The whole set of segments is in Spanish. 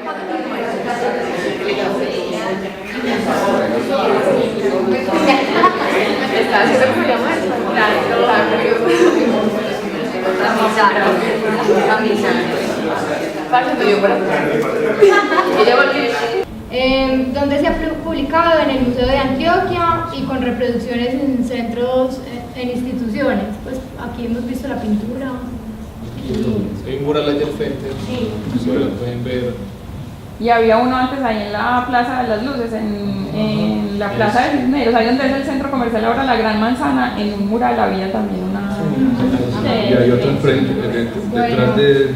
Está haciendo como llama eso. Donde se ha publicado en el Museo de Antioquia y con reproducciones en centros, en instituciones. Pues aquí hemos visto la pintura. Hay un mural allá al frente, Sí. lo pueden ver. Y había uno antes ahí en la Plaza de las Luces, en la Plaza de Cisneros, ahí donde es el centro comercial ahora La Gran Manzana, en un mural había también una... Y hay otro enfrente, detrás de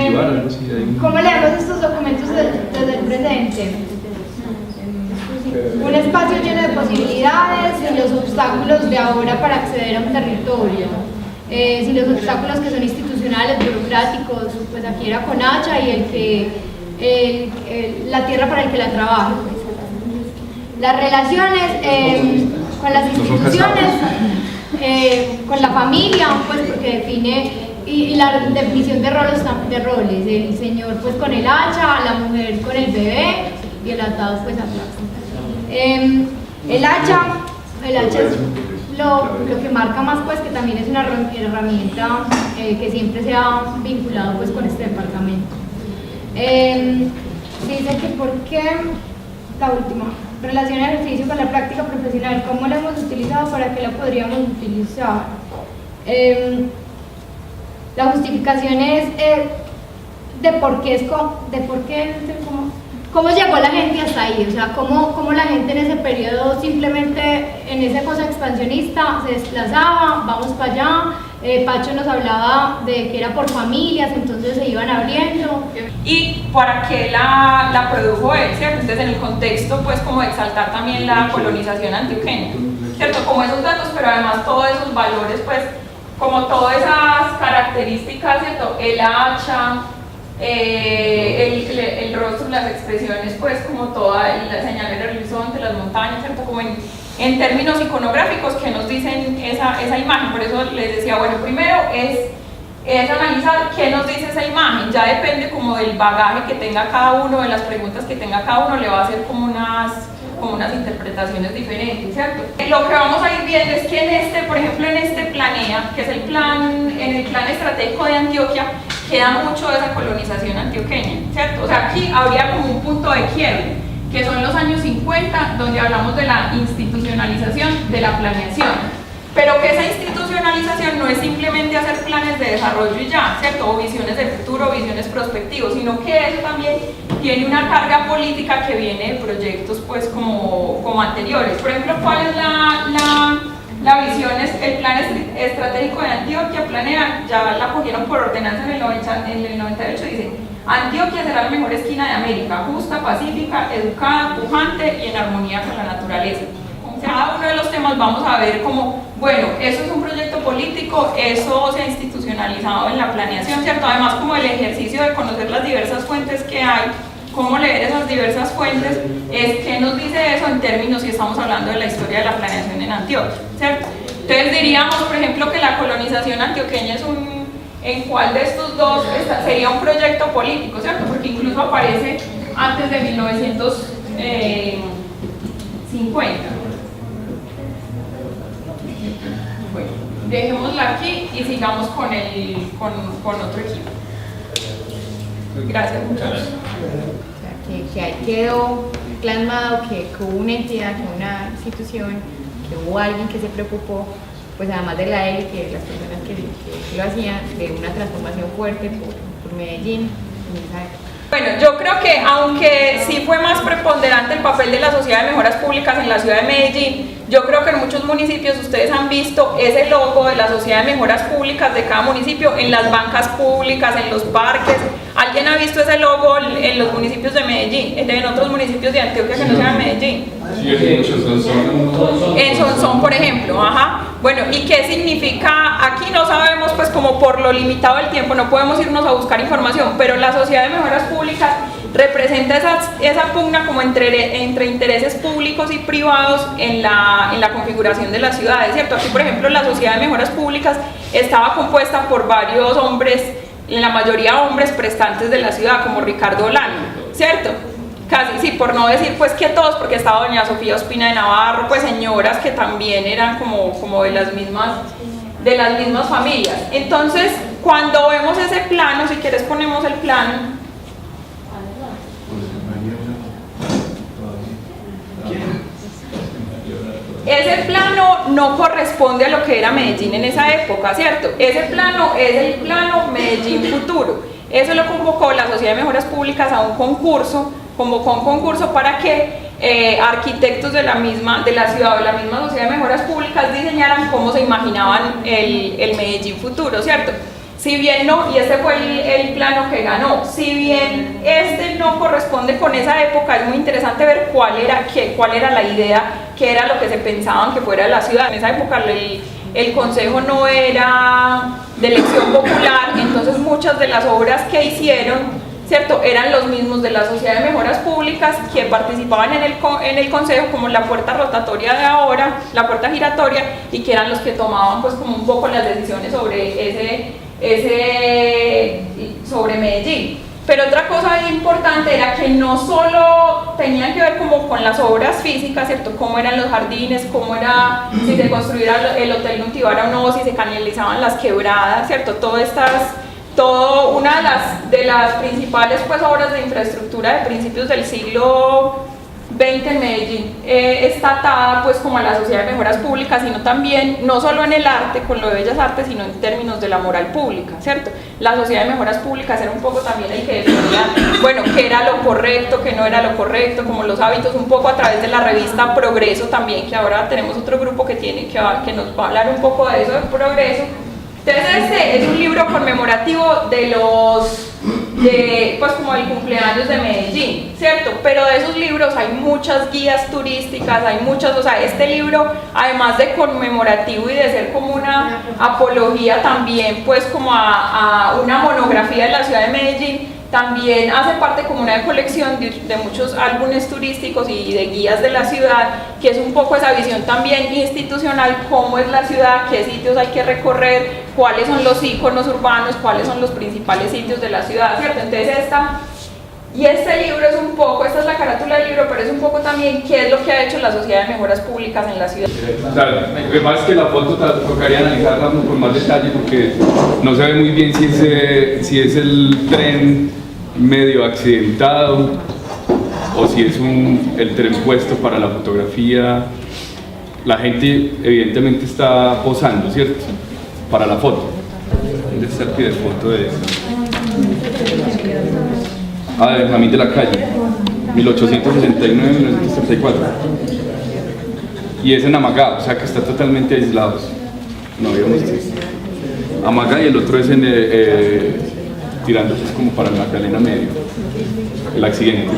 Nutivar, algo así. ¿Cómo leemos estos documentos desde el presente? Un espacio lleno de posibilidades y los obstáculos de ahora para acceder a un territorio. Si los obstáculos que son institucionales, burocráticos, pues aquí era con hacha y la tierra para el que la trabaja. Pues. Las relaciones con las instituciones, con la familia, pues porque define, y la definición de roles, el señor pues con el hacha, la mujer con el bebé y el atado pues atrás. El hacha es lo que marca más pues que también es una herramienta que siempre se ha vinculado pues con este departamento. Dice que por qué, la última, relación al ejercicio con la práctica profesional, ¿cómo la hemos utilizado? ¿Para qué la podríamos utilizar? La justificación es de por qué cómo llegó la gente hasta ahí, o sea, cómo la gente en ese periodo simplemente en esa cosa expansionista se desplazaba, vamos para allá. Pacho nos hablaba de que era por familias, entonces se iban abriendo. ¿Y para qué la produjo él, cierto? Entonces en el contexto, pues como de exaltar también la colonización antioqueña, ¿cierto? Como esos datos, pero además todos esos valores, pues como todas esas características, ¿cierto? El hacha, el rostro, las expresiones, pues como toda la señal del horizonte, las montañas, ¿cierto? Como en términos iconográficos que nos dicen esa imagen. Por eso les decía, bueno, primero es analizar qué nos dice esa imagen. Ya depende como del bagaje que tenga cada uno, de las preguntas que tenga cada uno, le va a hacer como unas interpretaciones diferentes, ¿cierto? Lo que vamos a ir viendo es que por ejemplo en este Planea, que es en el plan estratégico de Antioquia, queda mucho de esa colonización antioqueña, ¿cierto? O sea, aquí habría como un punto de quiebre, que son los años 50, donde hablamos de la institucionalización de la planeación, pero que esa institucionalización no es simplemente hacer planes de desarrollo y ya, ¿cierto? O visiones de futuro, visiones prospectivos, sino que eso también tiene una carga política que viene de proyectos pues como anteriores. Por ejemplo, ¿cuál es la visión? El plan estratégico de Antioquia, Planea, ya la cogieron por ordenanza en el 98, dice: Antioquia será la mejor esquina de América, justa, pacífica, educada, pujante y en armonía con la naturaleza. Cada uno de los temas vamos a ver como, bueno, eso es un proyecto político, eso se ha institucionalizado en la planeación, ¿cierto? Además, como el ejercicio de conocer las diversas fuentes que hay, cómo leer esas diversas fuentes, es qué nos dice eso en términos si estamos hablando de la historia de la planeación en Antioquia, ¿cierto? Entonces diríamos, por ejemplo, que la colonización antioqueña es ¿en cuál de estos dos sería un proyecto político, cierto? Porque incluso aparece antes de 1950. Bueno, dejémosla aquí y sigamos con otro equipo. Gracias, muchachos. Que ahí quedó plasmado que hubo una entidad, que una institución, que hubo alguien que se preocupó, pues además de la élite, de las personas que lo hacían, de una transformación fuerte por Medellín en esa época. Bueno, yo creo que aunque sí fue más preponderante el papel de la Sociedad de Mejoras Públicas en la ciudad de Medellín, yo creo que en muchos municipios ustedes han visto ese logo de la Sociedad de Mejoras Públicas de cada municipio en las bancas públicas, en los parques. ¿Alguien ha visto ese logo en los municipios de Medellín, en otros municipios de Antioquia que no sean Medellín? Sí, en Sonsón. En Sonsón, por ejemplo, ajá. Bueno, ¿y qué significa? Aquí no sabemos, pues como por lo limitado del tiempo no podemos irnos a buscar información, pero la Sociedad de Mejoras Públicas representa esa pugna como entre intereses públicos y privados en la configuración de las ciudades, ¿cierto? Aquí, por ejemplo, la Sociedad de Mejoras Públicas estaba compuesta por varios hombres, en la mayoría hombres prestantes de la ciudad, como Ricardo Olano, ¿cierto? Casi, sí, por no decir pues que todos, porque estaba doña Sofía Ospina de Navarro, pues señoras que también eran como de las mismas familias. Entonces, cuando vemos ese plano, si quieres ponemos el plano. Ese plano no corresponde a lo que era Medellín en esa época, ¿cierto? Ese plano es el plano Medellín Futuro. Eso lo convocó la Sociedad de Mejoras Públicas a un concurso, convocó un concurso para que arquitectos de la ciudad o de la misma Sociedad de Mejoras Públicas diseñaran cómo se imaginaban el Medellín Futuro, ¿cierto? Si bien no, y este fue el plano que ganó, si bien este no corresponde con esa época, es muy interesante ver cuál era la idea, qué era lo que se pensaban que fuera la ciudad. En esa época el consejo no era de elección popular, entonces muchas de las obras que hicieron, ¿cierto?, eran los mismos de la Sociedad de Mejoras Públicas que participaban en el consejo, como la puerta rotatoria de ahora, la puerta giratoria, y que eran los que tomaban pues como un poco las decisiones sobre Medellín. Pero otra cosa importante era que no solo tenían que ver como con las obras físicas, ¿cierto? Cómo eran los jardines, cómo era, si se construía el Hotel Nutibara o no, si se canalizaban las quebradas, ¿cierto? Una de las principales pues obras de infraestructura de principios del siglo XX en Medellín está atada pues como a la Sociedad de Mejoras Públicas, sino también, no solo en el arte, con lo de Bellas Artes, sino en términos de la moral pública, ¿cierto? La Sociedad de Mejoras Públicas era un poco también el que definía, bueno, qué era lo correcto, qué no era lo correcto, como los hábitos, un poco a través de la revista Progreso también, que ahora tenemos otro grupo que nos va a hablar un poco de eso, de Progreso. Entonces este es un libro conmemorativo pues como el cumpleaños de Medellín, ¿cierto? Pero de esos libros hay muchas guías turísticas, o sea, este libro, además de conmemorativo y de ser como una apología también, pues como a una monografía de la ciudad de Medellín, también hace parte como una colección de muchos álbumes turísticos y de guías de la ciudad, que es un poco esa visión también institucional, cómo es la ciudad, qué sitios hay que recorrer, cuáles son los íconos urbanos, cuáles son los principales sitios de la ciudad, ¿cierto? Entonces este libro es un poco, esta es la carátula del libro, pero es un poco también qué es lo que ha hecho la Sociedad de Mejoras Públicas en la ciudad. Claro, lo que pasa es que la foto tocaría analizarla con más detalle porque no se ve muy bien si es el tren medio accidentado o si es el tren puesto para la fotografía. La gente evidentemente está posando, ¿cierto?, para la foto. ¿Dónde está el pie de foto de eso? De Benjamín de la Calle, 1869-1934. Y es en Amagá, o sea que está totalmente aislados. No habíamos visto. Amagá, y el otro es tirando pues como para la Magdalena Medio, el accidente.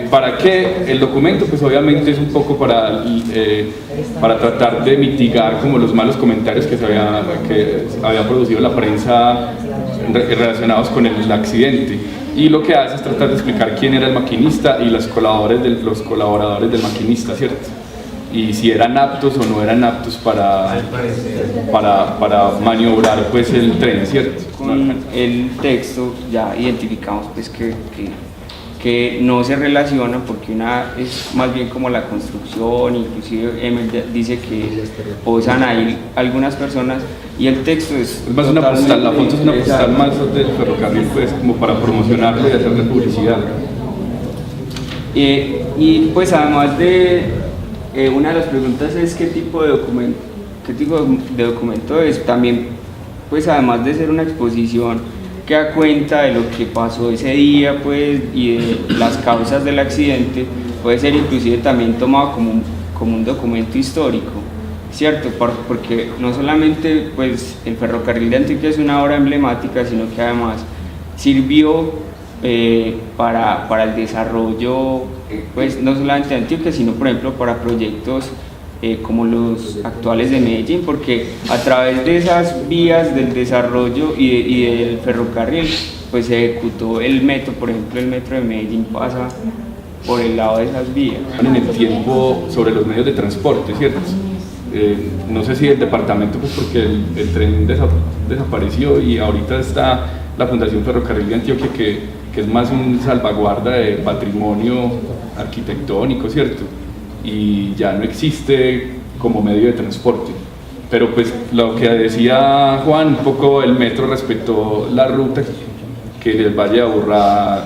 ¿Para qué el documento? Pues obviamente es un poco para tratar de mitigar como los malos comentarios que había producido la prensa relacionados con el accidente. Y lo que hace es tratar de explicar quién era el maquinista y los colaboradores del maquinista, ¿cierto? Y si eran aptos o no eran aptos para maniobrar pues el tren, ¿cierto? Con el texto ya identificamos pues que no se relaciona, porque una es más bien como la construcción, inclusive Emel dice que posan ahí algunas personas, y el texto es más una postal, la foto es una postal más del ferrocarril, pues como para promocionarlo y hacerle publicidad. Y pues además de una de las preguntas es qué tipo de documento es. También pues además de ser una exposición que da cuenta de lo que pasó ese día pues y de las causas del accidente, puede ser inclusive también tomado como un documento histórico, ¿cierto? Porque no solamente pues el ferrocarril de Antioquia es una obra emblemática, sino que además sirvió para el desarrollo pues no solamente de Antioquia, sino por ejemplo para proyectos como los actuales de Medellín, porque a través de esas vías del desarrollo y del ferrocarril pues se ejecutó el metro. Por ejemplo, el metro de Medellín pasa por el lado de esas vías. En el tiempo sobre los medios de transporte, ¿cierto? no sé si el departamento, pues porque el tren desapareció y ahorita está la Fundación Ferrocarril de Antioquia que es más un salvaguarda de patrimonio arquitectónico, ¿cierto? Y ya no existe como medio de transporte. Pero pues lo que decía Juan, un poco el metro respetó la ruta que les vaya a ahorrar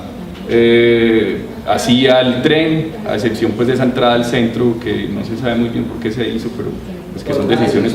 hacia el tren, a excepción pues de esa entrada al centro que no se sabe muy bien por qué se hizo, pero pues que son decisiones,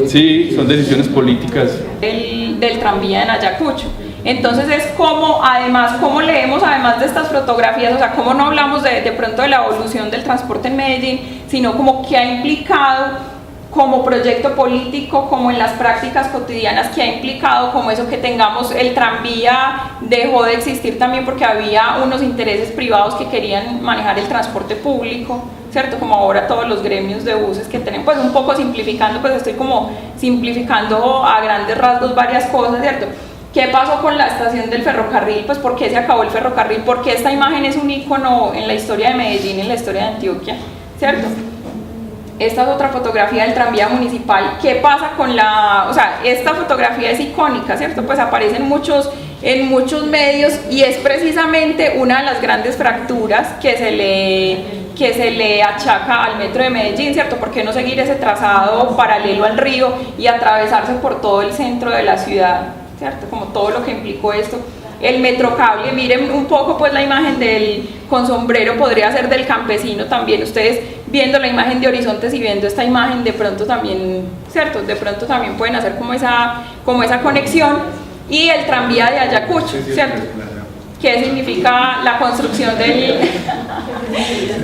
sí, son decisiones políticas. Del tranvía en Ayacucho. Entonces es como, además, cómo leemos además de estas fotografías, o sea, cómo no hablamos de pronto de la evolución del transporte en Medellín, sino como qué ha implicado como proyecto político, como en las prácticas cotidianas, que ha implicado como eso que tengamos, el tranvía dejó de existir también porque había unos intereses privados que querían manejar el transporte público, ¿cierto? Como ahora todos los gremios de buses que tenemos, pues un poco simplificando, pues estoy como simplificando a grandes rasgos varias cosas, ¿cierto? ¿Qué pasó con la estación del ferrocarril? Pues ¿por qué se acabó el ferrocarril? ¿Por qué esta imagen es un ícono en la historia de Medellín, en la historia de Antioquia? ¿Cierto? Esta es otra fotografía del tranvía municipal. ¿Qué pasa con la...? O sea, esta fotografía es icónica, ¿cierto? Pues aparece en muchos medios y es precisamente una de las grandes fracturas que se le achaca al metro de Medellín, ¿cierto? ¿Por qué no seguir ese trazado paralelo al río y atravesarse por todo el centro de la ciudad, ¿cierto? Como todo lo que implicó esto. El metrocable, miren un poco pues la imagen del con sombrero, podría ser del campesino también, ustedes viendo la imagen de Horizontes y viendo esta imagen de pronto también, ¿cierto? De pronto también pueden hacer como esa conexión. Y el tranvía de Ayacucho, ¿cierto? ¿Qué significa la construcción del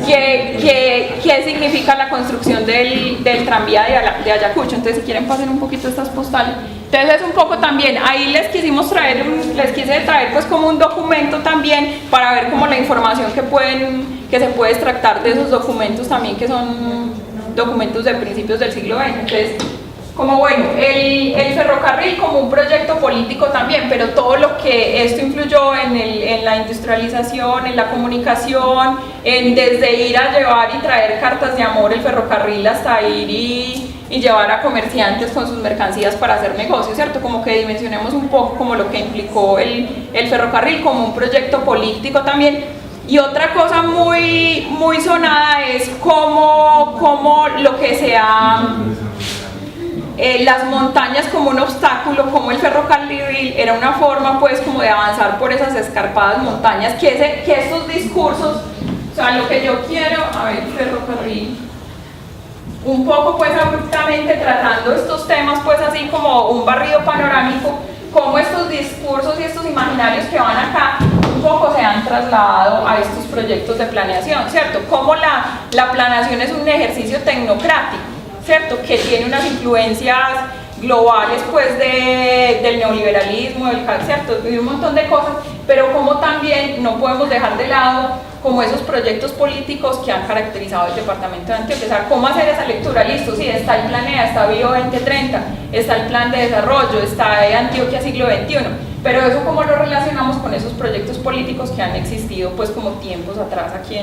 ¿qué significa la construcción del tranvía de Ayacucho? Entonces si quieren pasen un poquito estas postales. Entonces es un poco también, ahí les quise traer pues como un documento también para ver como la información que se puede extractar de esos documentos también, que son documentos de principios del siglo XX. Entonces, como bueno, el ferrocarril como un proyecto político también, pero todo lo que esto influyó en la industrialización, en la comunicación, desde ir a llevar y traer cartas de amor el ferrocarril hasta ir y llevar a comerciantes con sus mercancías para hacer negocios, ¿cierto? Como que dimensionemos un poco como lo que implicó el ferrocarril como un proyecto político también. Y otra cosa muy, muy sonada es cómo lo que sea las montañas como un obstáculo, como el ferrocarril era una forma pues como de avanzar por esas escarpadas montañas, que estos discursos, o sea, lo que yo quiero, a ver, ferrocarril, un poco pues abruptamente tratando estos temas pues así como un barrido panorámico, cómo estos discursos y estos imaginarios que van acá un poco se han trasladado a estos proyectos de planeación, ¿cierto? Cómo la planeación es un ejercicio tecnocrático, ¿cierto? Que tiene unas influencias globales pues del neoliberalismo, ¿cierto? Y un montón de cosas, pero como también no podemos dejar de lado como esos proyectos políticos que han caracterizado el departamento de Antioquia. O sea, ¿cómo hacer esa lectura? Listo, sí, está el Planea, está Bio 2030, está el Plan de Desarrollo, está Antioquia Siglo XXI, pero eso cómo lo relacionamos con esos proyectos políticos que han existido pues como tiempos atrás aquí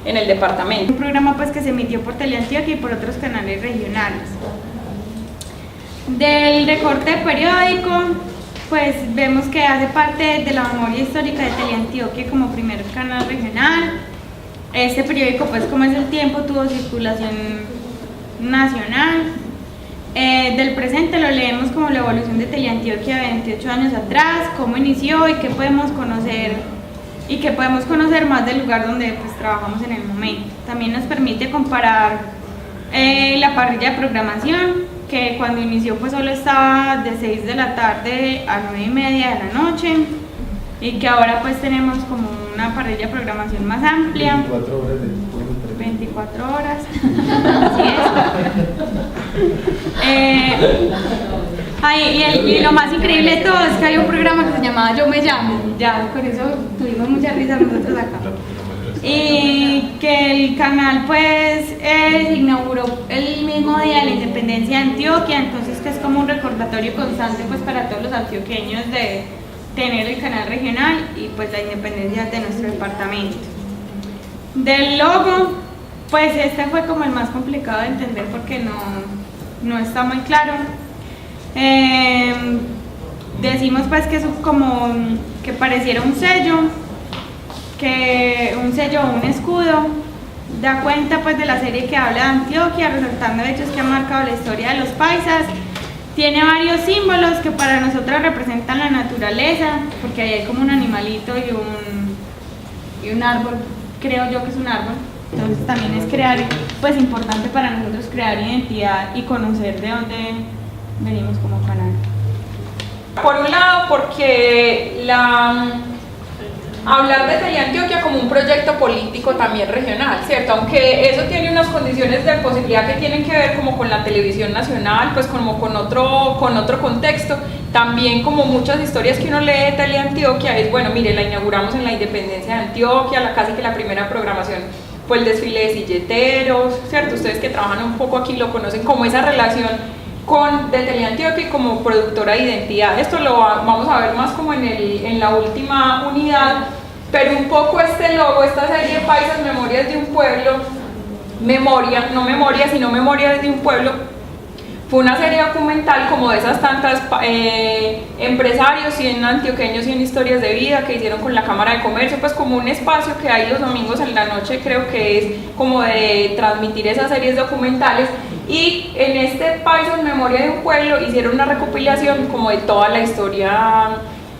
en el departamento. Un programa pues que se emitió por Teleantioquia y por otros canales regionales. Del recorte periódico, pues vemos que hace parte de la memoria histórica de Teleantioquia como primer canal regional. Este periódico, pues como es el tiempo, tuvo circulación nacional. Del presente lo leemos como la evolución de Teleantioquia 28 años atrás, cómo inició y qué podemos conocer más del lugar donde pues trabajamos en el momento. También nos permite comparar la parrilla de programación, que cuando inició pues solo estaba de 6 de la tarde a 9:30 de la noche, y que ahora pues tenemos como una parrilla de programación más amplia. 24 horas. Así es. Y lo más increíble de todo es que hay un programa que se llamaba Yo Me Llamo. Ya con eso tuvimos mucha risa nosotros acá. Y que el canal pues se inauguró el mismo día de la independencia de Antioquia, entonces que es como un recordatorio constante pues para todos los antioqueños de tener el canal regional y pues la independencia de nuestro departamento. Del logo, Pues este fue como el más complicado de entender porque no está muy claro. Decimos pues que es como que pareciera un sello o un escudo, da cuenta pues de la serie que habla de Antioquia, resaltando hechos que han marcado la historia de los paisas. Tiene varios símbolos que para nosotros representan la naturaleza, porque ahí hay como un animalito y un árbol, creo yo que es un árbol. Entonces también es pues importante para nosotros crear identidad y conocer de dónde venimos como canal. Por un lado, porque hablar de Teleantioquia como un proyecto político también regional, ¿cierto? Aunque eso tiene unas condiciones de posibilidad que tienen que ver como con la televisión nacional, pues como con otro contexto, también como muchas historias que uno lee de Teleantioquia es, bueno, mire, la inauguramos en la independencia de Antioquia, casi que la primera programación fue el desfile de silleteros, ¿cierto? Ustedes que trabajan un poco aquí lo conocen como esa relación de Teleantioquia y como productora de identidad. Esto lo vamos a ver más como en la última unidad, pero un poco este logo, esta serie Paisas, Memorias de un Pueblo, no Memorias de un Pueblo, fue una serie documental como de esas tantas empresarios y en antioqueños y en historias de vida que hicieron con la Cámara de Comercio, pues como un espacio que hay los domingos en la noche, creo que es como de transmitir esas series documentales. Y en este Paisas, Memoria de un Pueblo, hicieron una recopilación como de toda la historia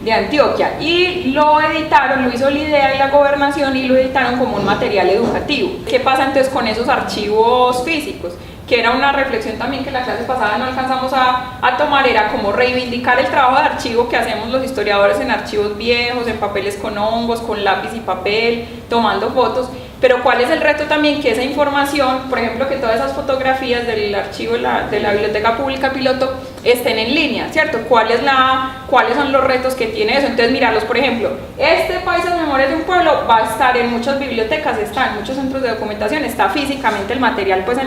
de Antioquia y lo editaron, lo hizo la IDEA y la gobernación y lo editaron como un material educativo. ¿Qué pasa entonces con esos archivos físicos? Que era una reflexión también que la clase pasada no alcanzamos a tomar, era como reivindicar el trabajo de archivo que hacemos los historiadores en archivos viejos, en papeles con hongos, con lápiz y papel, tomando fotos, pero cuál es el reto también que esa información, por ejemplo, que todas esas fotografías del archivo de la Biblioteca Pública Piloto estén en línea, ¿cierto? ¿Cuáles son los retos que tiene eso? Entonces, míralo, por ejemplo, este Paisas Memorias de un Pueblo va a estar en muchas bibliotecas, está en muchos centros de documentación, está físicamente el material, pues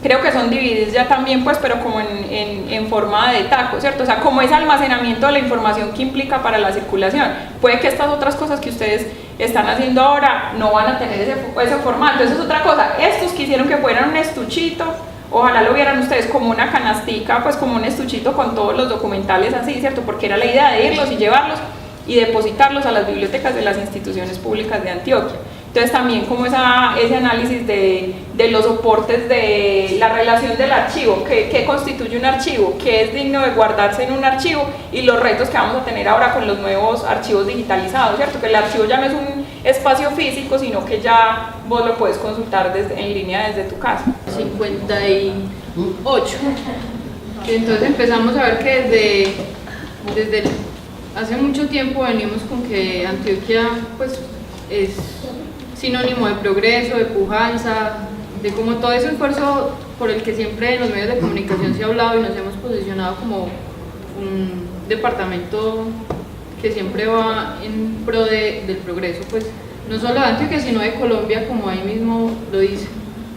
creo que son divididos ya también, pues, pero como en forma de taco, ¿cierto? O sea, como ese almacenamiento de la información que implica para la circulación. Puede que estas otras cosas que ustedes están haciendo ahora no van a tener ese formato, eso es otra cosa. Estos quisieron que fueran un estuchito, ojalá lo vieran ustedes como una canastica, pues como un estuchito con todos los documentales así, ¿cierto? Porque era la idea de irlos y llevarlos y depositarlos a las bibliotecas de las instituciones públicas de Antioquia. Entonces también como ese análisis de los soportes, de la relación del archivo, qué constituye un archivo, qué es digno de guardarse en un archivo y los retos que vamos a tener ahora con los nuevos archivos digitalizados, ¿cierto? Que el archivo ya no es un espacio físico, sino que ya vos lo puedes consultar en línea desde tu casa. 58. Entonces empezamos a ver que desde hace mucho tiempo venimos con que Antioquia pues es sinónimo de progreso, de pujanza, de como todo ese esfuerzo por el que siempre en los medios de comunicación se ha hablado y nos hemos posicionado como un departamento que siempre va en pro del progreso, pues no solo de Antioquia sino de Colombia, como ahí mismo lo dice,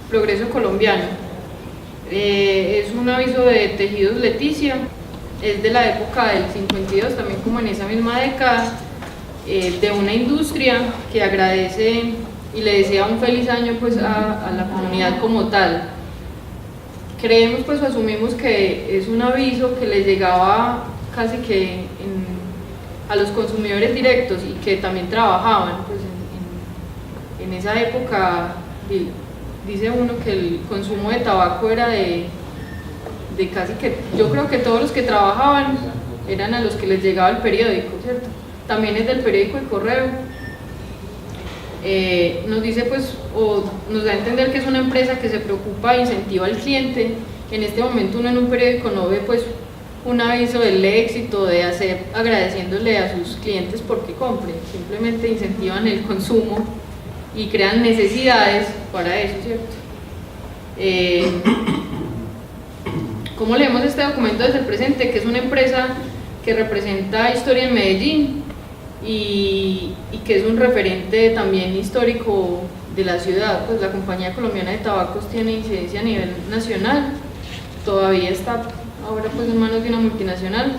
progreso colombiano. Es un aviso de Tejidos Leticia, es de la época del 52, también como en esa misma década, de una industria que agradece y le desea un feliz año pues a la comunidad como tal. Creemos pues o asumimos que es un aviso que les llegaba casi que a los consumidores directos y que también trabajaban pues en esa época. Dice uno que el consumo de tabaco era de casi que, yo creo que todos los que trabajaban eran a los que les llegaba el periódico, ¿cierto? También es del periódico El Correo. Nos dice pues, o nos da a entender que es una empresa que se preocupa e incentiva al cliente. En este momento uno en un periódico no ve pues un aviso del éxito de hacer agradeciéndole a sus clientes porque compren, simplemente incentivan el consumo y crean necesidades para eso, ¿cierto? ¿Cómo leemos este documento desde el presente? Que es una empresa que representa historia en Medellín y que es un referente también histórico de la ciudad. Pues la Compañía Colombiana de Tabacos tiene incidencia a nivel nacional, todavía está ahora pues en manos de una multinacional,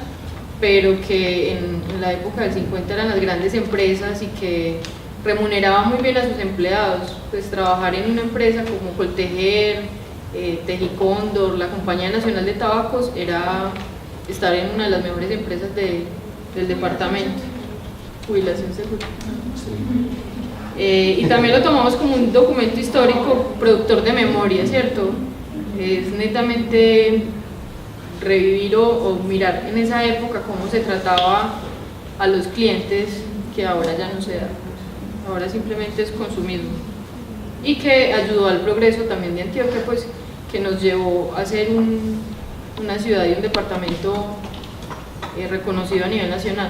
pero que en la época del 50 eran las grandes empresas y que remuneraba muy bien a sus empleados, pues trabajar en una empresa como Coltejer, Tejicóndor, la Compañía Nacional de Tabacos, era estar en una de las mejores empresas del departamento. Jubilación segura. Y también lo tomamos como un documento histórico productor de memoria, ¿cierto? Es netamente revivir o mirar en esa época cómo se trataba a los clientes, que ahora ya no se da, ahora simplemente es consumismo, y que ayudó al progreso también de Antioquia, pues que nos llevó a ser una ciudad y un departamento reconocido a nivel nacional.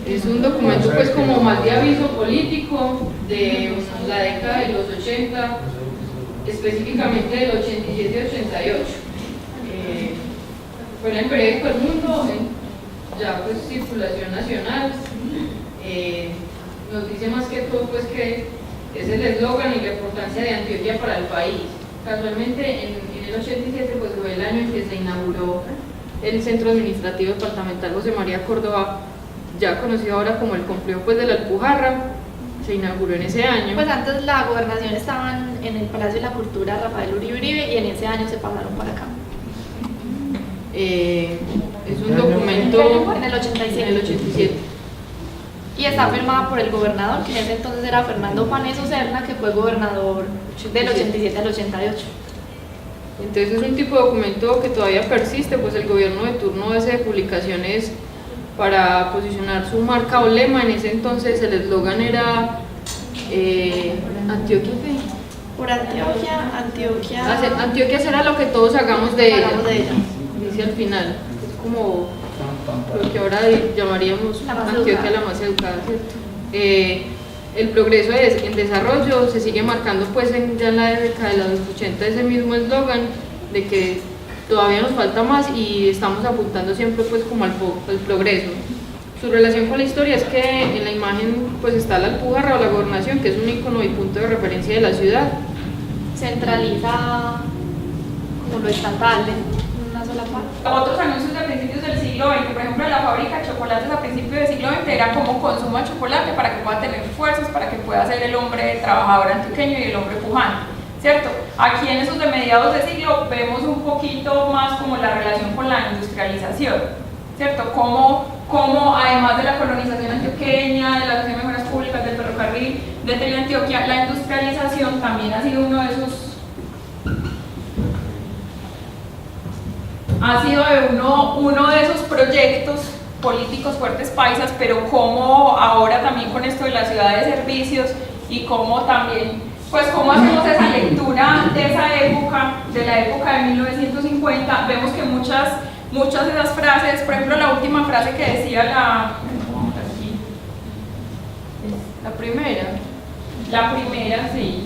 Es un documento pues como más de aviso político de la década de los 80, específicamente del 87 y 88. Fue en el periódico El Mundo, ya pues circulación nacional. Nos dice más que todo pues que es el eslogan y la importancia de Antioquia para el país. Casualmente en el 87 pues fue el año en que se inauguró el Centro Administrativo Departamental José María Córdoba, ya conocido ahora como el complejo pues de la Alpujarra. Se inauguró en ese año. Pues antes la gobernación estaba en el Palacio de la Cultura Rafael Uribe y en ese año se pasaron para acá. Es un documento en el 87. En el 87. Y está firmada por el gobernador, que en ese entonces era Fernando Paneso Serna, que fue gobernador del 87 al 88. Entonces es un tipo de documento que todavía persiste, pues el gobierno de turno hace publicaciones para posicionar su marca o lema. En ese entonces el eslogan era Antioquia. Por Antioquia. Antioquia será lo que todos hagamos de ella. Dice al final. Es como lo que ahora llamaríamos Antioquia la más educada, ¿cierto? El progreso en desarrollo se sigue marcando pues ya en la década de los 80 ese mismo eslogan de que todavía nos falta más y estamos apuntando siempre pues como al progreso. Su relación con la historia es que en la imagen pues está la Alpujarra o la gobernación, que es un ícono y punto de referencia de la ciudad. Centraliza como lo estatal en una sola parte. Otros anuncios de principios del siglo XX, por ejemplo, la fábrica de chocolates a principios del siglo XX era como consuma chocolate para que pueda tener fuerzas, para que pueda ser el hombre trabajador antioqueño y el hombre pujante, ¿cierto? Aquí en esos de mediados de siglo vemos un poquito más como la relación con la industrialización, ¿cierto? Como además de la colonización antioqueña, de la Asociación de Mejoras Públicas, del ferrocarril, de Teleantioquia, la industrialización también ha sido uno de esos proyectos políticos fuertes paisas, pero como ahora también con esto de la ciudad de servicios y como también, pues cómo hacemos esa lectura de esa época, de la época de 1950, vemos que muchas de esas frases, por ejemplo la última frase que decía la primera, sí.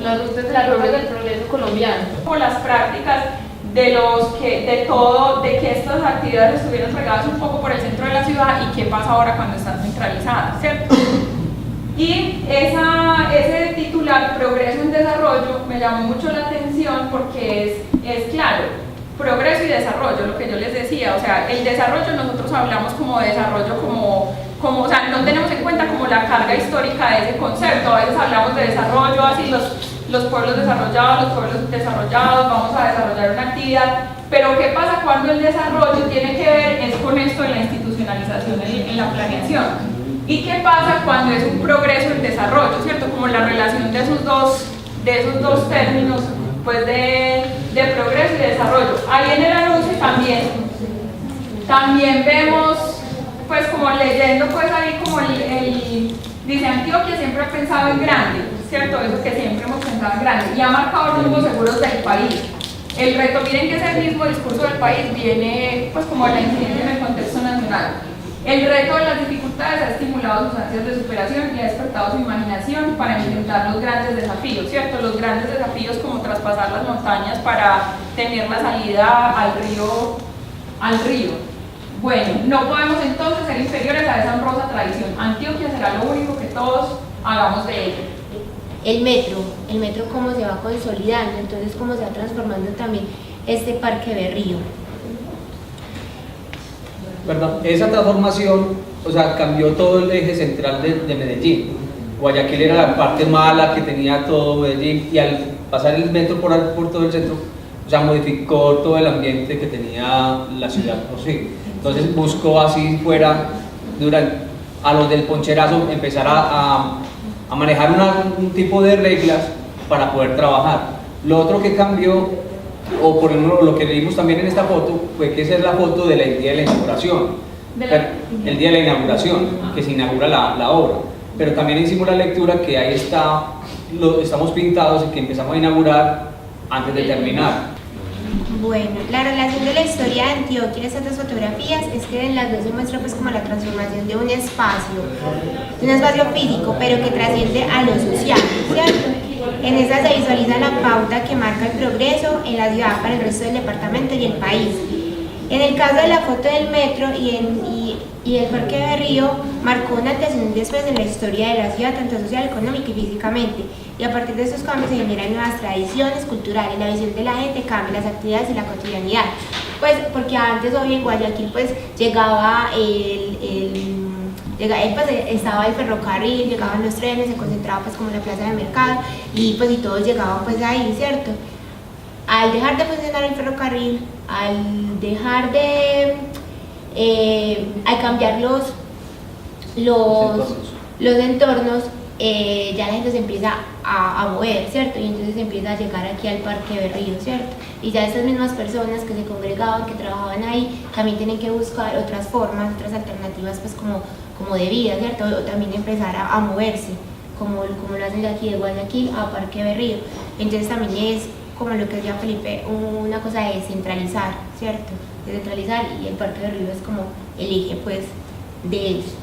Las luces del progreso colombiano. Por las prácticas de que estas actividades estuvieran regadas un poco por el centro de la ciudad y qué pasa ahora cuando están centralizadas, ¿cierto? Y ese titular, Progreso en Desarrollo, me llamó mucho la atención porque es claro, progreso y desarrollo, lo que yo les decía, o sea, el desarrollo nosotros hablamos como de desarrollo o sea, no tenemos en cuenta como la carga histórica de ese concepto, a veces hablamos de desarrollo, así los pueblos desarrollados, los pueblos desarrollados, vamos a desarrollar una actividad, pero ¿qué pasa cuando el desarrollo tiene que ver es con esto de la institucionalización en la planeación? ¿Y qué pasa cuando es un progreso en desarrollo, cierto? Como la relación de esos dos términos, pues de progreso y desarrollo. Ahí en el anuncio también vemos, pues como leyendo pues ahí como dice Antioquia siempre ha pensado en grande, ¿cierto? Eso que siempre hemos pensado en grande y ha marcado rumbos seguros del país. El reto, miren que ese mismo discurso del país viene pues como de la incidencia en el contexto nacional. El reto de las dificultades ha estimulado sus ansias de superación y ha despertado su imaginación para enfrentar los grandes desafíos, ¿cierto? Los grandes desafíos como traspasar las montañas para tener la salida al río. Bueno, no podemos entonces ser inferiores a esa honrosa tradición. Antioquia será lo único que todos hagamos de ella. El metro cómo se va consolidando, entonces cómo se va transformando también este parque de río. Perdón, esa transformación, o sea, cambió todo el eje central de Medellín. Guayaquil era la parte mala que tenía todo Medellín, y al pasar el metro por todo el centro, o sea, modificó todo el ambiente que tenía la ciudad por sí. Entonces buscó así fuera, a los del poncherazo, empezar a manejar un tipo de reglas para poder trabajar. Lo otro que cambió, o por ejemplo lo que vimos también en esta foto, fue que esa es la foto del día de la inauguración. El día de la inauguración, que se inaugura la obra. Pero también hicimos la lectura que ahí estamos pintados y que empezamos a inaugurar antes de terminar. Bueno, la relación de la historia de Antioquia en estas dos fotografías es que en las dos se muestra pues como la transformación de un espacio físico, pero que trasciende a lo social, ¿cierto? En esa se visualiza la pauta que marca el progreso en la ciudad para el resto del departamento y el país. En el caso de la foto del metro y el Parque Berrío, marcó una antes y un después en la historia de la ciudad, tanto social, económica y físicamente. Y a partir de estos cambios se generan nuevas tradiciones culturales, la visión de la gente cambia, las actividades y la cotidianidad. Pues porque antes, obvio, en Guayaquil pues llegaba estaba el ferrocarril, llegaban los trenes, se concentraba pues como en la plaza de mercado y pues y todos llegaban pues ahí, ¿cierto? Al dejar de funcionar el ferrocarril, al cambiar los entornos, ya la gente se empieza a mover, ¿cierto? Y entonces empieza a llegar aquí al Parque Berrío, ¿cierto? Y ya estas mismas personas que se congregaban, que trabajaban ahí, también tienen que buscar otras formas, otras alternativas pues como de vida, ¿cierto? O también empezar a moverse, como lo hacen de aquí de Guayaquil a Parque Berrío. Entonces también es, como lo que decía Felipe, una cosa de descentralizar, ¿cierto? Descentralizar, y el Parque Berrío es como el eje pues de ellos.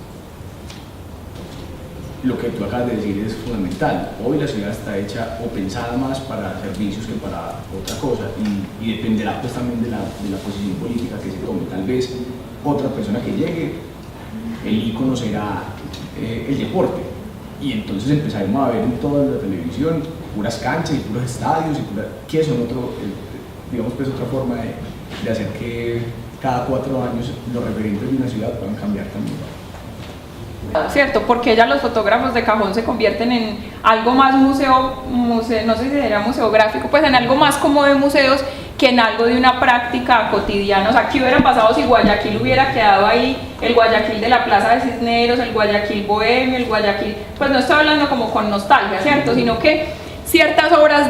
Lo que tú acabas de decir es fundamental. Hoy la ciudad está hecha o pensada más para servicios que para otra cosa, y dependerá pues también de la posición política que se tome. Tal vez otra persona que llegue, el ícono será el deporte, y entonces empezaremos a ver en toda la televisión puras canchas y puros estadios, que son digamos pues otra forma de hacer que cada 4 años los referentes de una ciudad puedan cambiar también. ¿Cierto? Porque ya los fotógrafos de cajón se convierten en algo más museo, no sé si sería museográfico, pues en algo más como de museos que en algo de una práctica cotidiana. O sea, ¿qué hubiera pasado si Guayaquil hubiera quedado ahí, el Guayaquil de la Plaza de Cisneros, el Guayaquil bohemio, el Guayaquil, pues no estoy hablando como con nostalgia, ¿cierto? Sino que ciertas obras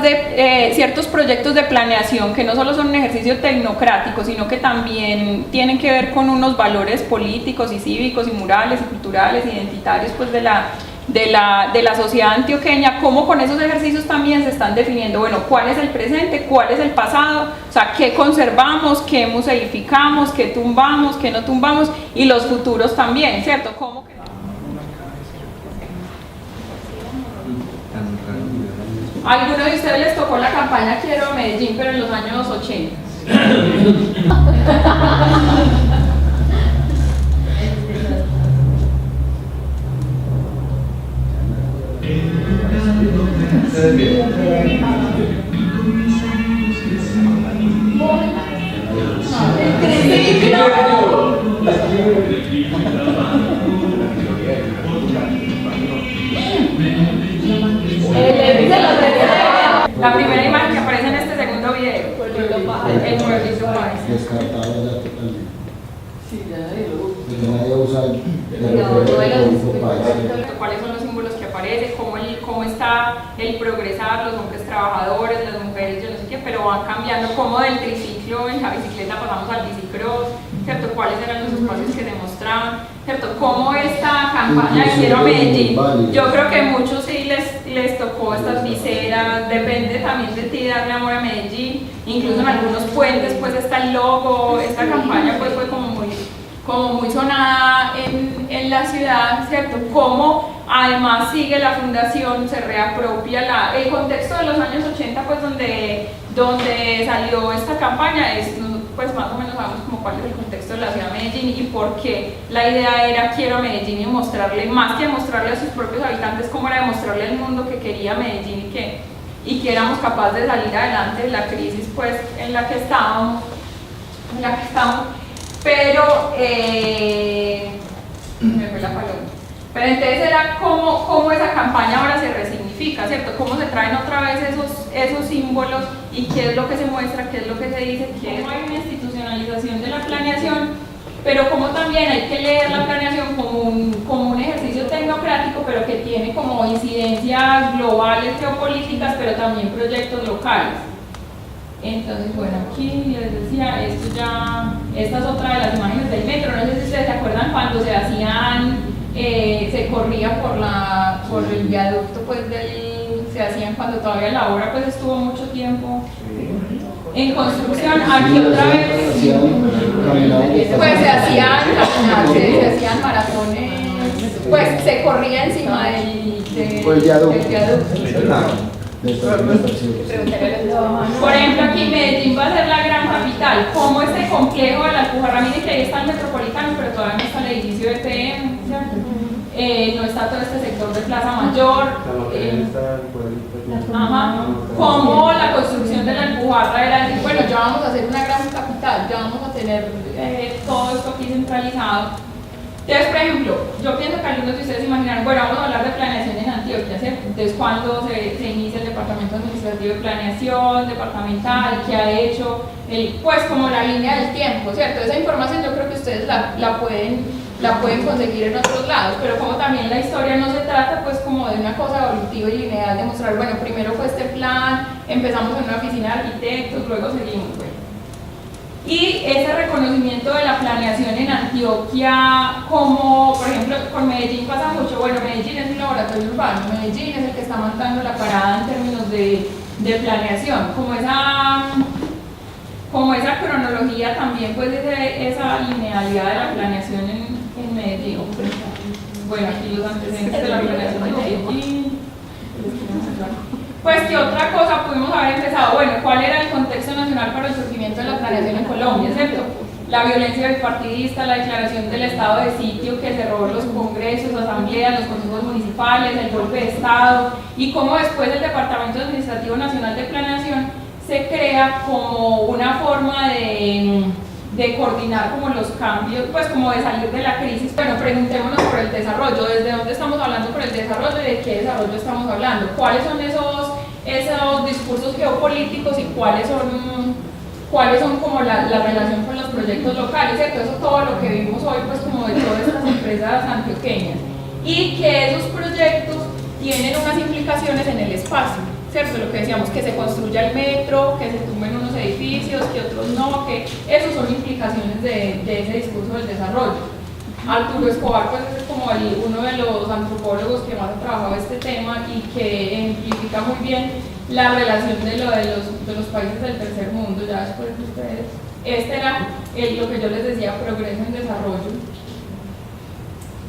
ciertos proyectos de planeación que no solo son un ejercicio tecnocrático, sino que también tienen que ver con unos valores políticos y cívicos y morales y culturales, identitarios pues de la sociedad antioqueña, cómo con esos ejercicios también se están definiendo, bueno, cuál es el presente, cuál es el pasado, o sea, qué conservamos, qué museificamos, qué tumbamos, qué no tumbamos, y los futuros también, ¿cierto? ¿Cómo que... ¿A alguno de ustedes les tocó la campaña Quiero a Medellín, pero en los años 80? La primera imagen que aparece en este segundo video, el pueblito Páez. Descartado ya totalmente. Sí, ya nadie usa ¿Cuáles son los símbolos que aparecen? ¿Cómo está el progresar, los hombres trabajadores, las mujeres, yo no sé qué, pero van cambiando, como del triciclo en la bicicleta pasamos al bicicross, ¿cierto? ¿Cuáles eran los espacios que se mostraban? ¿Cierto? ¿Cómo esta campaña de Quiero a Medellín? Yo creo que muchos sí les tocó estas viseras, depende también de ti darle amor a Medellín, incluso en algunos puentes pues está el logo, esta campaña pues fue como muy sonada en la ciudad, ¿cierto? Cómo además sigue la fundación, se reapropia el contexto de los años 80 pues donde salió esta campaña, pues más o menos sabemos como cuál es el contexto de la ciudad de Medellín y por qué la idea era Quiero a Medellín y mostrarle, más que mostrarle a sus propios habitantes, cómo era demostrarle al mundo que quería Medellín y que éramos capaces de salir adelante de la crisis pues en la que estábamos. pero me fue la paloma. Pero entonces era cómo esa campaña ahora se resignifica, ¿cierto? Cómo se traen otra vez esos símbolos y qué es lo que se muestra, qué es lo que se dice, que no hay una institucionalización de la planeación, pero como también hay que leer la planeación como un ejercicio tecnocrático, pero que tiene como incidencias globales, geopolíticas, pero también proyectos locales. Entonces, bueno, aquí les decía, esta es otra de las imágenes del metro. No sé si ustedes se acuerdan cuando se hacían, se corría por el viaducto, pues se hacían cuando todavía la obra pues estuvo mucho tiempo en construcción. Aquí otra vez, pues se hacían maratones, pues se corría encima del viaducto. Por ejemplo, aquí Medellín va a ser la gran capital. Como este complejo de la Alpujarra, miren que ahí está el Metropolitano, pero todavía no está el edificio de PM, no está todo este sector de Plaza Mayor. Como la construcción de la Alpujarra era decir, bueno, ya vamos a hacer una gran capital, ya vamos a tener todo esto aquí centralizado. Entonces, por ejemplo, yo pienso que algunos de ustedes imaginarán, bueno, vamos a hablar de planeación en Antioquia, ¿cierto? Entonces, ¿cuándo se inicia el Departamento Administrativo de Planeación departamental? ¿Qué ha hecho? Pues como la línea del tiempo, ¿cierto? Esa información yo creo que ustedes la pueden conseguir en otros lados, pero como también la historia no se trata pues como de una cosa evolutiva y lineal, de mostrar, bueno, primero fue este plan, empezamos en una oficina de arquitectos, luego seguimos, bueno. Y ese reconocimiento de la planeación en Antioquia, como por ejemplo con Medellín pasa mucho, bueno, Medellín es un laboratorio urbano, Medellín es el que está montando la parada en términos de planeación, como esa cronología también, pues esa linealidad de la planeación en Medellín. Bueno, aquí los antecedentes de la planeación de Medellín. Pues, ¿qué otra cosa pudimos haber empezado? Bueno, ¿cuál era el contexto nacional para el surgimiento de la planeación en Colombia, ¿cierto? La violencia bipartidista, la declaración del estado de sitio que cerró los congresos, asambleas, los consejos municipales, el golpe de estado, y cómo después el Departamento Administrativo Nacional de Planeación se crea como una forma de coordinar como los cambios, pues como de salir de la crisis. Bueno, preguntémonos por el desarrollo, ¿desde dónde estamos hablando por el desarrollo y de qué desarrollo estamos hablando? ¿Cuáles son esos discursos geopolíticos y cuáles son como la relación con los proyectos locales, ¿cierto? Eso es todo lo que vimos hoy, pues como de todas estas empresas antioqueñas. Y que esos proyectos tienen unas implicaciones en el espacio, ¿cierto? Lo que decíamos, que se construya el metro, que se tumben unos edificios, que otros no, que esos son implicaciones de ese discurso del desarrollo. Arturo Escobar pues es como uno de los antropólogos que más ha trabajado este tema y que ejemplifica muy bien la relación de los países del tercer mundo. Ya después de ustedes, este era lo que yo les decía, progreso en desarrollo.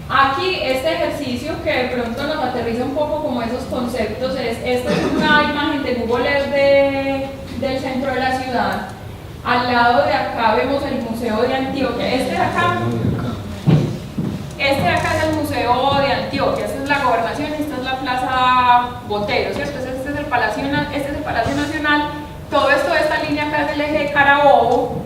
Aquí este ejercicio que de pronto nos aterriza un poco como esos conceptos esta es una imagen de Google Earth del centro de la ciudad. Al lado de acá vemos el Museo de Antioquia. Este de acá es el Museo de Antioquia, esta es la Gobernación, esta es la Plaza Botero, ¿cierto? Este es el Palacio Nacional, todo esto de esta línea acá es el eje de Carabobo,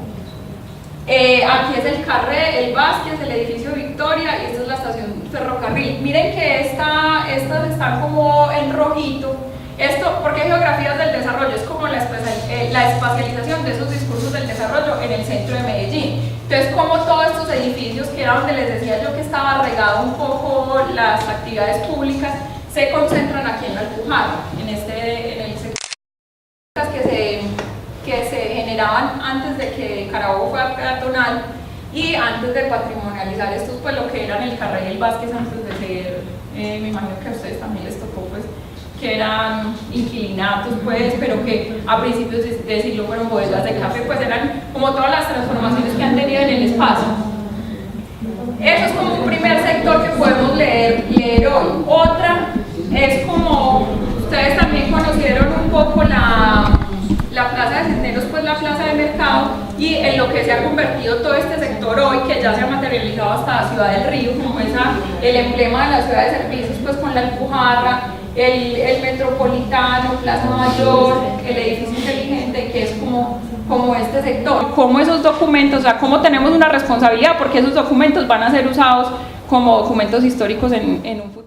aquí es el Carré, el Vázquez, el edificio Victoria y esta es la estación ferrocarril. Miren que estas están como en rojito, esto porque geografías del desarrollo es como la espacialización de esos discursos del desarrollo en el centro de Medellín. Entonces, como todos estos edificios, que era donde les decía yo que estaba regado un poco las actividades públicas, se concentran aquí en la Alpujarra, en el sector que se generaban antes de que Carabobo fuera peatonal y antes de patrimonializar estos, pues lo que eran el Carré y el Vázquez antes de ser, me imagino que a ustedes también les tocó, pues, que eran inquilinatos, pues, pero que a principios de siglo fueron bodegas de café, pues eran como todas las transformaciones que han tenido en el espacio. Eso es como un primer sector que podemos leer hoy. Otra es como, ustedes también conocieron un poco la Plaza de Cisneros, pues la plaza de mercado, y en lo que se ha convertido todo este sector hoy, que ya se ha materializado hasta la Ciudad del Río, como el emblema de la ciudad de servicios, pues con la Alpujarra, el Metropolitano, Plaza Mayor, el edificio inteligente, que es como como este sector, cómo esos documentos, o sea, cómo tenemos una responsabilidad porque esos documentos van a ser usados como documentos históricos en un futuro.